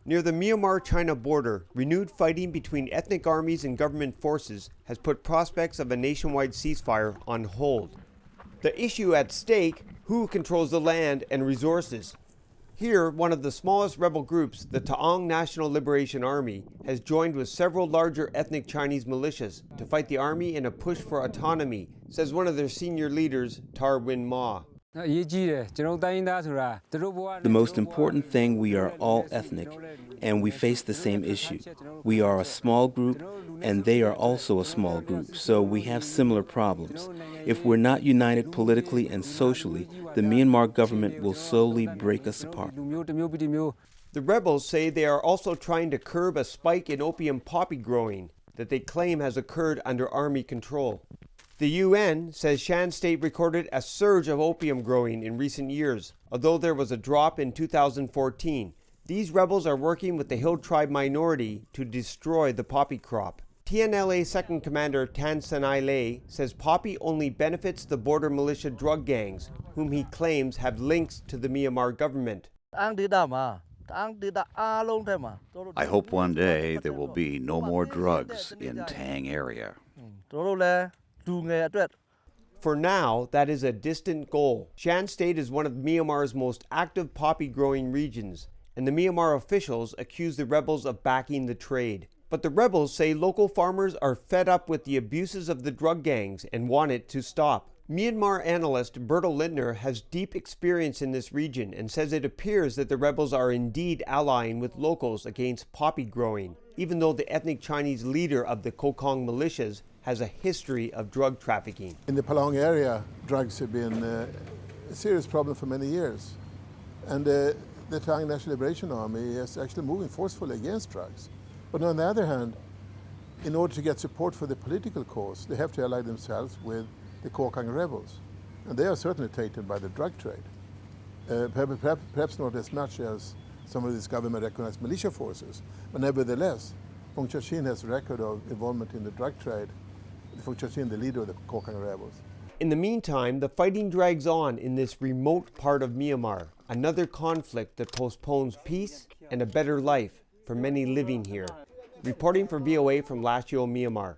Near the Myanmar-China border, renewed fighting between ethnic armies and government forces has put prospects of a nationwide ceasefire on hold. The issue at stake: who controls the land and resources? Here, one of the smallest rebel groups, the Taong National Liberation Army, has joined with several larger ethnic Chinese militias to fight the army in a push for autonomy, says one of their senior leaders, Tar Win Ma. The most important thing, we are all ethnic, and we face the same issue. We are a small group, and they are also a small group, so we have similar problems. If we're not united politically and socially, the Myanmar government will slowly break us apart. The rebels say they are also trying to curb a spike in opium poppy growing that they claim has occurred under army control. The UN says Shan state recorded a surge of opium growing in recent years, although there was a drop in 2014. These rebels are working with the Hill tribe minority to destroy the poppy crop. TNLA Second Commander Tan Sanai Lei says poppy only benefits the border militia drug gangs, whom he claims have links to the Myanmar government. I hope one day there will be no more drugs in Tang area. For now, that is a distant goal. Shan State is one of Myanmar's most active poppy growing regions, and the Myanmar officials accuse the rebels of backing the trade. But the rebels say local farmers are fed up with the abuses of the drug gangs and want it to stop. Myanmar analyst Bertil Lintner has deep experience in this region and says it appears that the rebels are indeed allying with locals against poppy growing, even though the ethnic Chinese leader of the Kokang militias has a history of drug trafficking. In the Palong area, drugs have been a serious problem for many years. And the Taong National Liberation Army is actually moving forcefully against drugs. But on the other hand, in order to get support for the political cause, they have to ally themselves with the Kokang rebels. And they are certainly tainted by the drug trade. Perhaps not as much as some of these government-recognized militia forces, but nevertheless, Fong Chachin has a record of involvement in the drug trade. Fong Chachin, the leader of the Kokang rebels. In the meantime, the fighting drags on in this remote part of Myanmar, another conflict that postpones peace and a better life for many living here. Reporting for VOA from Lashio, Myanmar.